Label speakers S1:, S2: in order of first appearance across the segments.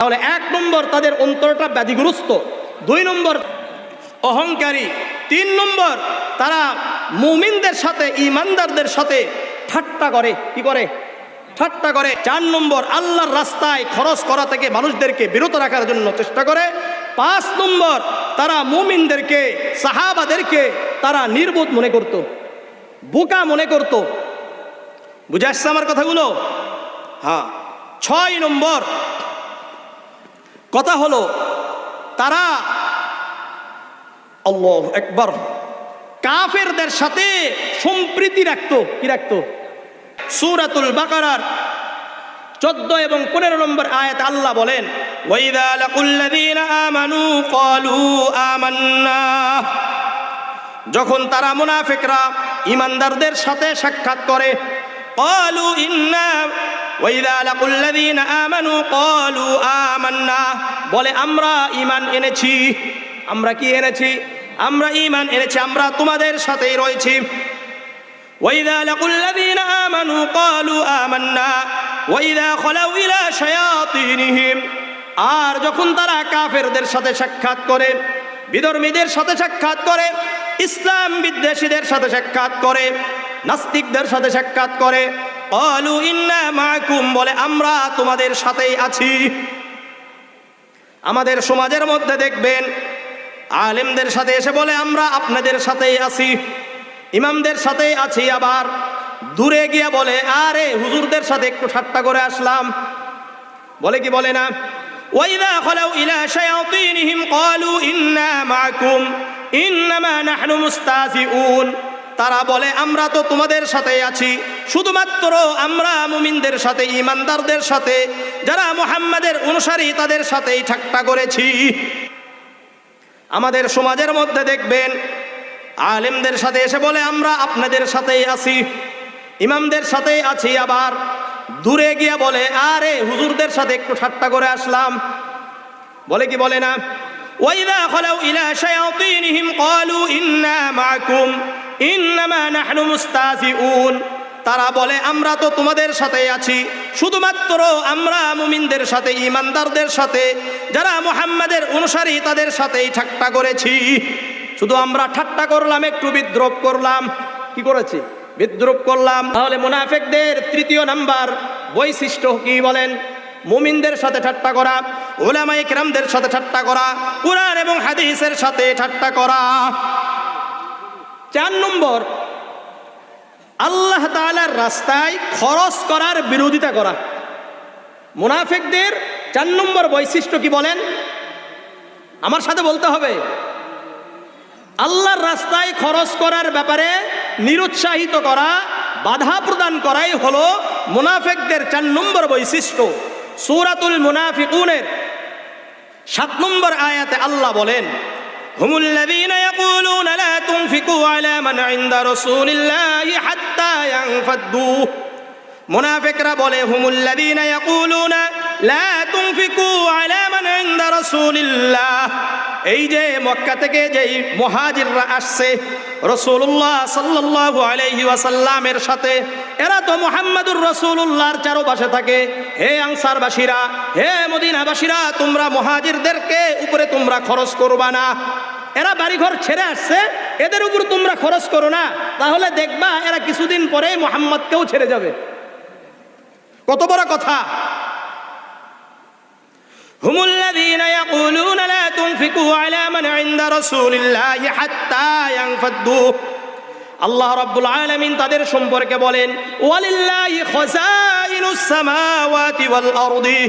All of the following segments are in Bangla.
S1: তাহলে 1 নম্বর তাদের অন্তরটা ব্যাধিগ্রস্ত, 2 নম্বর অহংকারী, 3 নম্বর তারা মুমিনদের সাথে ঈমানদারদের সাথে ঠাট্টা করে। কি করে? ঠাট্টা করে। 4 নম্বর আল্লাহর রাস্তায় খরচ করা থেকে মানুষদেরকে বিরত রাখার জন্য চেষ্টা করে। 5 নম্বর তারা মুমিনদেরকে, সাহাবাদেরকে তারা নির্বোধ মনে করত, বোকা মনে করত। বুঝে আসছে আমার কথাগুলো? হ্যাঁ। 6 নম্বর কথা হলো তারা আল্লাহু আকবার কাফেরদের সাথে সম্প্রীতি রাখতো। কি রাখতো? সূরাতুল বাকারার 14 এবং 15 নম্বর আয়াতে আল্লাহ বলেন, ওয়াইদা লাকুল্লাযীনা আমানু ক্বালু আমান্না। যখন তারা মুনাফিকরা ঈমানদারদের সাথে সাক্ষাৎ করে, ক্বালু ইন্না ওয়াইদা লাকুল্লাযীনা আমানু ক্বালু আমান্না, বলে আমরা ঈমান এনেছি। আমরা কি এনেছি? আমরা ঈমান এনেছি, আমরা তোমাদের সাথেই রয়েছি। ওয়াইদা লাকুল্লাযীনা আমানু ক্বালু আমান্না ওয়াইদা খালাউ ইলা শায়াতিনহিম। আর যখন তারা কাফেরদের সাথে সাক্ষাৎ করে, বিধর্মীদের সাথে সাক্ষাৎ করে, ইসলাম বিদ্বেষীদের সাথে সাক্ষাৎ করে, নাস্তিকদের সাথে সাক্ষাৎ করে, ক্বালু ইন্না মাআকুম, বলে আমরা তোমাদের সাথেই আছি। আমাদের সমাজের মধ্যে দেখবেন আলেমদের সাথে এসে বলে আমরা আপনাদের সাথেই আছি, ইমামদের সাথেই আছি, আবার দূরে গিয়ে বলে আরে হুজুরদের সাথে একটু ঠাট্টা করে আসলাম। বলে কি বলে না? ওয়াইদা খালাউ ইলা শায়াতিনহিম ক্বালু ইন্না মাআকুম ইন্নামা নাহনু মুস্তাহজিউন। তারা বলে আমরা তো তোমাদের সাথেই আছি, শুধুমাত্র আমরা মুমিনদের সাথে, ঈমানদারদের সাথে, যারা মুহাম্মাদের অনুসারী তাদের সাথেই ঠাট্টা করেছি। আমাদের সমাজের মধ্যে দেখবেন আলেমদের সাথে এসে বলে আমরা আপনাদের সাথেই আছি, ইমামদের সাথেই আছি, আবার দূরে গিয়ে বলে আরে হুজুরদের সাথে একটু ঠাট্টা করে আসলাম। বলে কি বলে না? ওয়াইদা খালাউ ইলা শায়াতিনহিম ক্বালু ইন্না মাআকুম ইন্নামা নাহনু মুস্তাহজিউন। তারা বলে আমরা তো তোমাদের সাথেই আছি, শুধুমাত্র আমরা মুমিনদের সাথে, ঈমানদারদের সাথে, যারা মুহাম্মাদের অনুসারী তাদের সাথেই ঠাট্টা করেছি। শুধু আমরা ঠাট্টা করলাম, একটু বিদ্রুপ করলাম। কি করেছি? বিদ্রুপ করলাম। তাহলে মুনাফিকদের 3য় নাম্বার বৈশিষ্ট্য কি বলেন? মুমিনদের সাথে ঠাট্টা করা, উলামায়ে কেরামদের সাথে ঠাট্টা করা, কুরআন এবং হাদিসের সাথে ঠাট্টা করা। 4 নম্বর আল্লাহ তাআলার রাস্তায় খরচ করার বিরোধিতা করা। মুনাফিকদের 4 নম্বর বৈশিষ্ট্য কি বলেন? আমার সাথে বলতে হবে। আল্লাহর রাস্তায় খরচ করার ব্যাপারে নিরুৎসাহিত করা, বাধা প্রদান করাই হলো মুনাফিকদের 4 নম্বর বৈশিষ্ট্য। সূরাতুল মুনাফিকুনের 7 নম্বর আয়াতে আল্লাহ বলেন, হুমুল্লাযীনা ইয়াকুলুনা লা তুনফিকু আলা মান ইনদা রাসূলিল্লাহি হাত্তা ইয়ানফাদ্দু। মুনাফিকরা বলে হুমুল্লাযীনা ইয়াকুলুনা লা তুনফিকু আলা মান ইনদা রাসূলিল্লাহ। এই যে মক্কা থেকে যেই মুহাজিররা আসছে রাসূলুল্লাহ সাল্লাল্লাহু আলাইহি ওয়াসাল্লামের সাথে, এরা তো মুহাম্মাদুর রাসূলুল্লাহর চারপাশে থাকে। হে আনসারবাসীরা, হে মদিনাবাসীরা, তোমরা মুহাজিরদেরকে উপরে তোমরা খরচ করবা না। এরা বাড়িঘর ছেড়ে আসছে, এদের উপর তোমরা খরচ করো না, তাহলে দেখবা এরা কিছুদিন পরে মুহাম্মদকেও ছেড়ে যাবে। কত বড় কথা! হুমুল্লাযীনা ইয়াকুলুনা লা তুনফিকু আলা মান ইনদা রাসূলিল্লাহি হাত্তা ইয়ানফাদ্দু। আল্লাহ রাব্বুল আলামিন তাদের সম্পর্কে বলেন, ওয়ালিল্লাহি খাযাইনুস সামাওয়াতি ওয়াল আরদি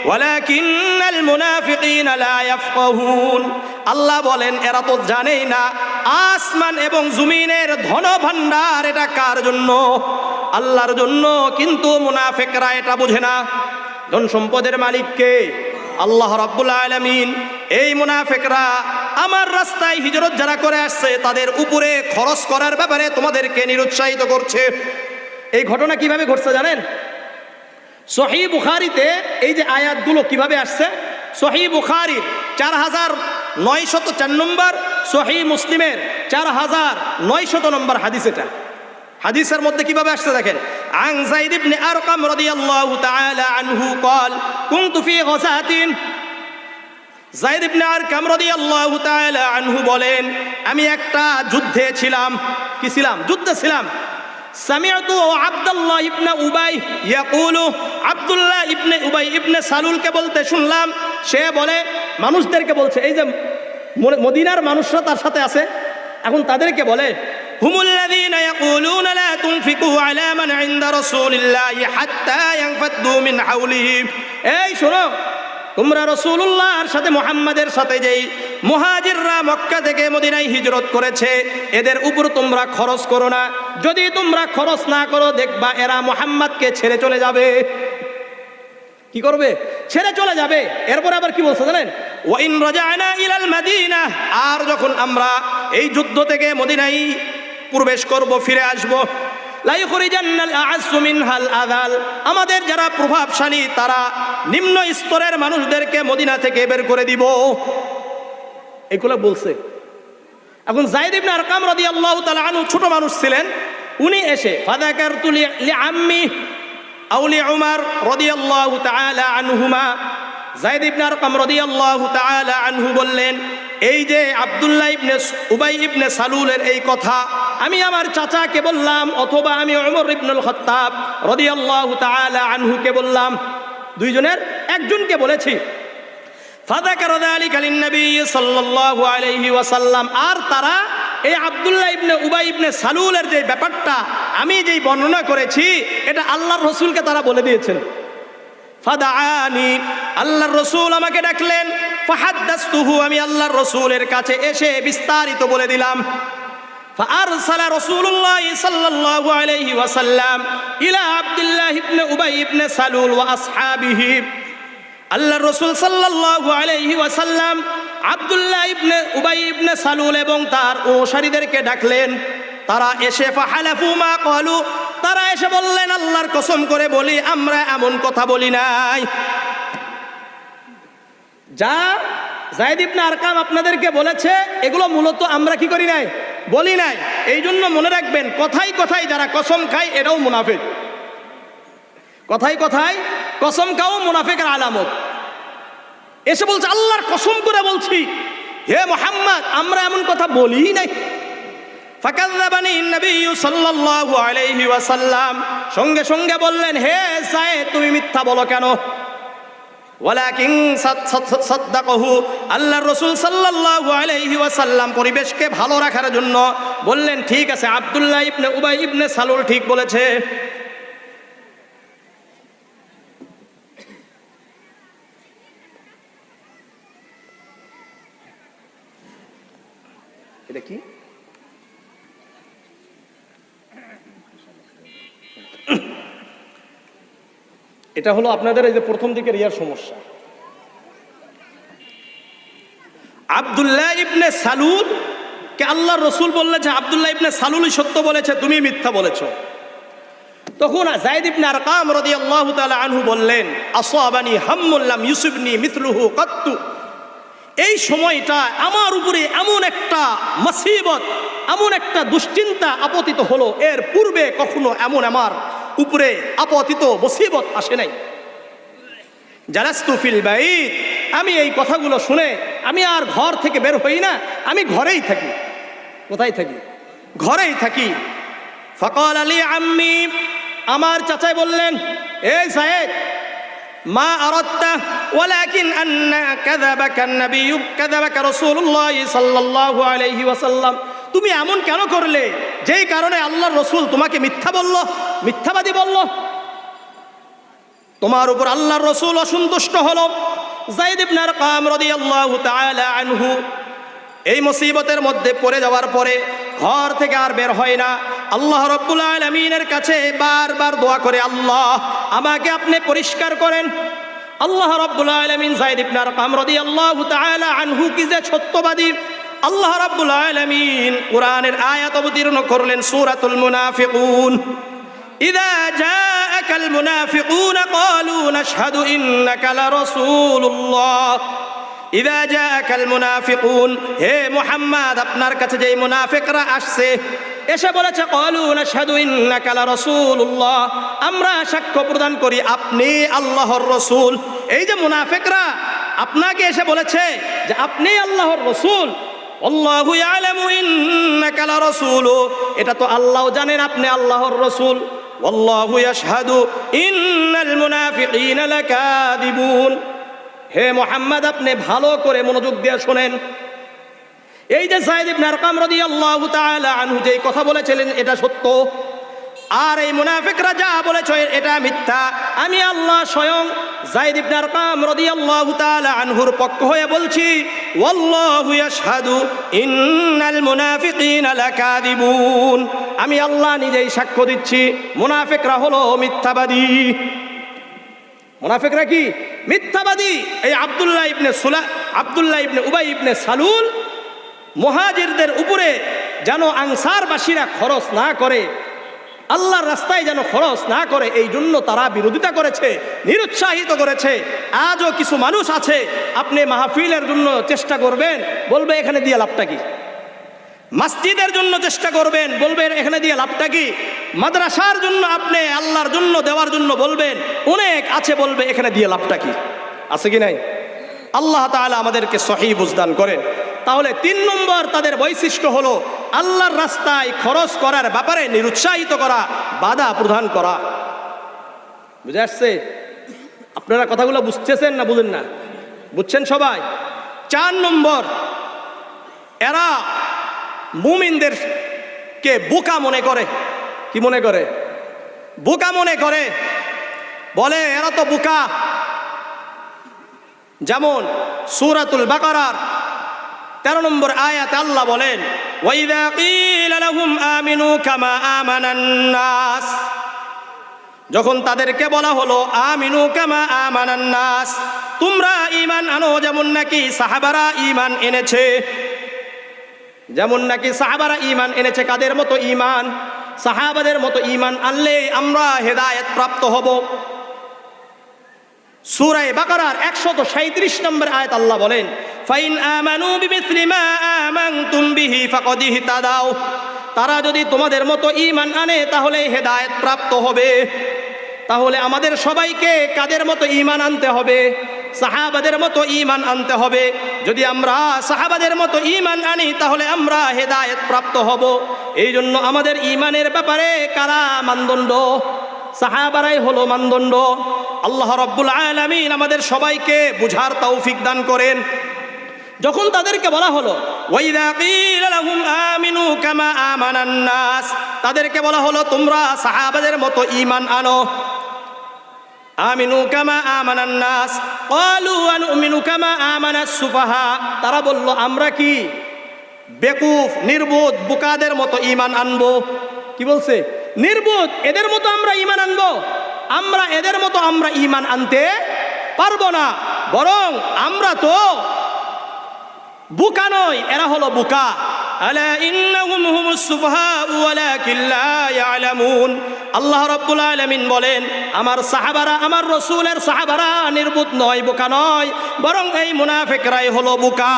S1: ওয়ালাকিন্নাল মুনাফিকিনা লা ইয়াফকাহুন। আল্লাহ বলেন এরা তো জানেই না আসমান এবং জমিনের ধন ভান্ডার এটা কার জন্য? আল্লাহর জন্য। কিন্তু মুনাফিকরা এটা বোঝে না। ধন সম্পদের মালিক কে? আল্লাহ রাব্বুল আলামিন। এই মুনাফিকরা আমার রাস্তায় হিজরত যারা করে আসছে তাদের উপরে খরচ করার ব্যাপারে তোমাদেরকে নিরুৎসাহিত করছে। এই ঘটনা কিভাবে ঘটছে জানেন? সহিহ বুখারীতে এই যে আয়াতগুলো কিভাবে আসছে, সহিহ বুখারীর 4904 নম্বর, সহিহ মুসলিমের 4900 নম্বর হাদিস। এটা হাদিসের মধ্যে কিভাবে আসছে দেখেন। عن زيد بن أرقم رضي الله تعالى عنه قال كنت في غزاة যায়েদ ইবনে আরকাম রাদিয়াল্লাহু তাআলা আনহু বলেন আমি একটা যুদ্ধে ছিলাম কি ছিলাম যুদ্ধে ছিলাম সামিআতু আব্দুল্লাহ ইবনে উবাই ইয়াকুলু আব্দুল্লাহ ইবনে উবাই ইবনে সালুলকে বলতে শুনলাম সে বলে মানুষদেরকে বলছে এই যে মদিনার মানুষরা তার সাথে আছে এখন তাদেরকে বলে হুমুল্লাযীনা ইয়াকুলুনা লা তুনফিকু আলা মান ইনদা রাসূলিল্লাহি হাত্তা ইয়ানফাদু মিন হাওলিহি এই শোনো তোমরা রাসূলুল্লাহর সাথে মুহাম্মাদের সাথে যেই মুহাজিররা মক্কা থেকে মদিনায় হিজরত করেছে এদের উপর তোমরা খরচ করো না যদি তোমরা খরচ না করো দেখবা এরা মুহাম্মাদকে ছেড়ে চলে যাবে কি করবে ছেড়ে চলে যাবে এরপর আবার কি বলছে জানেন ওয়া ইন রাজা'না ইলাল মাদিনা আর যখন আমরা এই যুদ্ধ থেকে মদিনায় প্রবেশ করব ফিরে আসব লা ইখরিজান্নাল আ'আজ্জু মিনহাল আযাল আমাদের যারা প্রভাবশালী তারা নিম্ন স্তরের মানুষদেরকে মদিনা থেকে বের করে দিব এগুলো বলছে এখন যায়েদ ইবনে আরকাম রাদিয়াল্লাহু তাআলা আনহু ছোট মানুষ ছিলেন উনি এসে ফাযাকারতু লিআম্মি আও লিউমর রাদিয়াল্লাহু তাআলা আনহুমা যায়েদ ইবনে আরকাম রাদিয়াল্লাহু তাআলা আনহু বললেন এই যে আব্দুল্লাহ ইবনে উবাই ইবনে সালুলের এই কথা আমি আমার চাচাকে বললাম অথবা আমি উমর ইবনুল খাত্তাব রাদিয়াল্লাহু তাআলা আনহুকে বললাম দুইজনের একজনকে বলেছি ফাযাকারা যালিকা লিন-নবী সাল্লাল্লাহু আলাইহি ওয়াসাল্লাম আর তারা এই আব্দুল্লাহ ইবনে উবাই ইবনে সালুলের যে ব্যাপারটা আমি যেই বর্ণনা করেছি এটা আল্লাহর রাসূলকে তারা বলে দিয়েছেন ফাদাআনি আল্লাহর রাসূল আমাকে ডাকলেন ফাহাদ্দাসতুহু আমি আল্লাহর রাসূলের কাছে এসে বিস্তারিত বলে দিলাম ফাআরসালা রাসূলুল্লাহ সাল্লাল্লাহু আলাইহি ওয়াসাল্লাম ইলা আব্দুল্লাহ ইবনে উবাই ইবনে সালুল ওয়া আসহাবিহি আল্লাহর রাসূল সাল্লাল্লাহু আলাইহি ওয়াসাল্লাম আব্দুল্লাহ ইবনে উবাই ইবনে সালুল এবং তার অনুসারীদেরকে ডাকলেন তারা এসে ফাহালাফু মা ক্বালু তারা এসে বললেন আল্লাহর কসম করে বলি আমরা এমন কথা বলি নাই যা যায়েদ ইবনে আরকাম আপনাদেরকে বলেছে এগুলো মূলত আমরা কি করি নাই বলি নাই এই জন্য মনে রাখবেন কথাই কথাই যারা কসম খায় এটাও মুনাফিক কথাই কথাই কসম খাও মুনাফিকের আলামত এসে বলছে আল্লাহর কসম করে বলছি হে মুহাম্মদ আমরা এমন কথা বলি নাই ফাকাযাবানি নবী সাল্লাল্লাহু আলাইহি ওয়াসাল্লাম সঙ্গে সঙ্গে বললেন হে যায়েদ তুমি মিথ্যা বলো কেন ওয়ালাকিন সাদ্দাকাহু আল্লাহর রাসূল সাল্লাল্লাহু আলাইহি ওয়াসাল্লাম পরিবেশকে ভালো রাখার জন্য বললেন ঠিক আছে আব্দুল্লাহ ইবনে উবাই ইবনে সালুল ঠিক বলেছে এটা কি এটা হলো আপনাদের এই যে প্রথম দিকের ইয়ার সমস্যা আব্দুল্লাহ ইবনে সালুল কে আল্লাহর রাসূল বললেন যে আব্দুল্লাহ ইবনে সালুলই সত্য বলেছে তুমি মিথ্যা বলেছো তখন যায়েদ ইবনে আরকাম রাদিয়াল্লাহু তাআলা আনহু বললেন আসাবানি হাম্মুল লাম ইউসিবনি মিথলুহু কাত্তু এই সময়টা আমার উপরে এমন একটা মুসিবত এমন একটা দুশ্চিন্তা আপতিত হলো এর পূর্বে কখনো এমন আমার উপরে আপতিত মুসিবত আসে নাই জালাস্তু ফিল বাইত আমি এই কথাগুলো শুনে আমি আর ঘর থেকে বের হই না আমি ঘরেই থাকি কোথায় থাকি ঘরেই থাকি ফাকাল আলী আম্মি আমার চাচাই বললেন এই যায়েদ মা আরাদতা ওয়ালাকিন আন্না কাযাবাকা নবী কাযাবাকা রাসূলুল্লাহ সাল্লাল্লাহু আলাইহি ওয়াসাল্লাম তুমি এমন কেন করলে যেই কারণে আল্লাহর রাসূল তোমাকে মিথ্যা বলল মিথ্যাবাদী বলল তোমার উপর আল্লাহর রাসূল অসন্তুষ্ট হলো যায়েদ ইবনে আরকাম রাদিয়াল্লাহু তাআলা আনহু এই মুসিবতের মধ্যে পড়ে যাওয়ার পরে ঘর থেকে আর বের হয় না আল্লাহ রাব্বুল আলামিনের কাছে বারবার দোয়া করে আল্লাহ আমাকে আপনি পরিষ্কার করেন আল্লাহ রাব্বুল আলামিন যায়েদ ইবনে আরকাম রাদিয়াল্লাহু তাআলা আনহু কি যে সত্যবাদী আল্লাহ রাব্বুল আলামিন কোরআনের আয়াত অবতীর্ণ করলেন সূরাতুল মুনাফিকুন ইযা জাআকাল মুনাফিকুনা ক্বালু নাশহাদু ইন্নাকা লারাসূলুল্লাহ ইযা জাআকাল মুনাফিকুন হে মুহাম্মদ আপনার কাছে যেই মুনাফিকরা আসছে এসে বলেছে ক্বালু নাশহাদু ইন্নাকা লা রাসূলুল্লাহ, আমরা সাক্ষ্য প্রদান করি আপনি আল্লাহর রাসূল। এই যে মুনাফিকরা আপনাকে এসে বলেছে যে আপনি আল্লাহর রাসূল, আল্লাহু ইয়ালামু ইন্নাকা লা রাসূলু, এটা তো আল্লাহও জানেন আপনি আল্লাহর রাসূল। ওয়াল্লাহু ইয়াশহাদু ইন্নাল মুনাফিকিনা লাকাযিবুন। হে মুহাম্মদ, আপনি ভালো করে মনোযোগ দিয়ে শোনেন। এই যে যায়েদ ইবনে আরকাম রাদিয়াল্লাহু তাআলা আনহু যে কথা বলেছিলেন এটা সত্য, আর এই মুনাফিকরা যা বলেছে এটা মিথ্যা। আমি আল্লাহ স্বয়ং যায়েদ ইবনে আরকাম রাদিয়াল্লাহু তাআলা আনহুর পক্ষ হয়ে বলছি, ওয়াল্লাহু ইয়াশহাদু ইন্নাল মুনাফিকিনা লাকাযিবুন। আমি আল্লাহ নিজেই সাক্ষ্য দিচ্ছি মুনাফিকরা হলো মিথ্যাবাদী। মুনাফিকরা কি? মিথ্যাবাদী। এই আব্দুল্লাহ ইবনে উবাই ইবনে সালুল মুহাজিরদের উপরে যেন আনসারবাসীরা খরচ না করে, আল্লাহর রাস্তায় যেন খরচ না করে, এই জন্য তারা বিরোধিতা করেছে, নিরুৎসাহিত করেছে। আজও কিছু মানুষ আছে, আপনি মাহফিলের জন্য চেষ্টা করবেন, বলবে এখানে দিয়ে লাভটা কি? মসজিদের জন্য চেষ্টা করবেন, বলবেন এখানে দিয়ে লাভটা কি? মাদ্রাসার জন্য আপনি আল্লাহর জন্য দেওয়ার জন্য বলবেন, অনেক আছে, বলবে এখানে দিয়ে লাভটা কি? আছে কি নাই? আল্লাহ তাআলা আমাদেরকে সহিহ বুঝদান করেন। তাহলে 3 নম্বর তাদের বৈশিষ্ট্য হলো আল্লাহর রাস্তায় খরচ করার ব্যাপারে নিরুৎসাহিত করা, বাধা প্রদান করা। বুঝে আসছে? আপনারা কথাগুলো বুঝতেছেন না বুঝেন না? বুঝছেন সবাই? 4 নম্বর, এরা মুমিনদেরকে বোকা মনে করে। কি মনে করে? বোকা মনে করে, বলে এরা তো বোকা। যেমন সূরাতুল বাকারার 13 নম্বর আয়াতে আল্লাহ বলেন, ওয়াইযা ক্বিলা লাহুম আমিনু কামা আমানান নাস, যখন তাদেরকে বলা হলো আমিনু কামা আমানান নাস, তোমরা ঈমান আনো যেমন নাকি সাহাবারা ঈমান এনেছে। যেমন নাকি সাহাবারা ঈমান এনেছে। কাদের মতো ঈমান? সাহাবাদের মতো ঈমান আনলে আমরা হেদায়েত প্রাপ্ত হব। সূরা বাকারার 137 নম্বর আয়াত আল্লাহ বলেন, ফাইন আমানু বিমিসলি মা আমানতুম বিহি ফাকাদ ইহতাদাও, তারা যদি তোমাদের মতো ঈমান আনে তাহলে হেদায়েত প্রাপ্ত হবে। তাহলে আমাদের সবাইকে কাদের মতো ঈমান আনতে হবে? সাহাবাদের মতো ঈমান আনতে হবে। যদি আমরা সাহাবাদের মতো ঈমান আনি তাহলে আমরা হেদায়েত প্রাপ্ত হব। এই জন্য আমাদের ঈমানের ব্যাপারে কারা মানদণ্ড? সাহাবারাই হলো মানদণ্ড। আল্লাহ রাব্বুল আলামিন আমাদের সবাইকে বুঝার তৌফিক দান করেন। যখন তাদেরকে বলা হলো ওয়াইযা ক্বিলা লাহুম আমিনু কামা আমানান নাস, তাদেরকে বলা হলো তোমরা সাহাবাদের মতো ঈমান আনো। আমিনু কামা আমানান নাস ক্বালু আনুমিনু কামা আমানাস সুফাহা, তারা বলল আমরা কি বেকুফ, নির্বোধ, বোকাদের মতো ঈমান আনবো। কি বলছে? নির্বোধ, এদের মতো আমরা ঈমান আনবো? আমরা এদের মতো আমরা ঈমান আনতে পারবো না, বরং আমরা তো বোকা নয়, এরা হলো বোকা। আলা ইন্নাহুম হুমুস সুফাহা ওয়ালাকিন লা ইয়ালামুন। আল্লাহ রাব্বুল আলামিন বলেন, আমার সাহাবারা, আমার রাসূলের সাহাবারা নির্বোধ নয়, বোকা নয়, বরং এই মুনাফিকরাই হলো বোকা।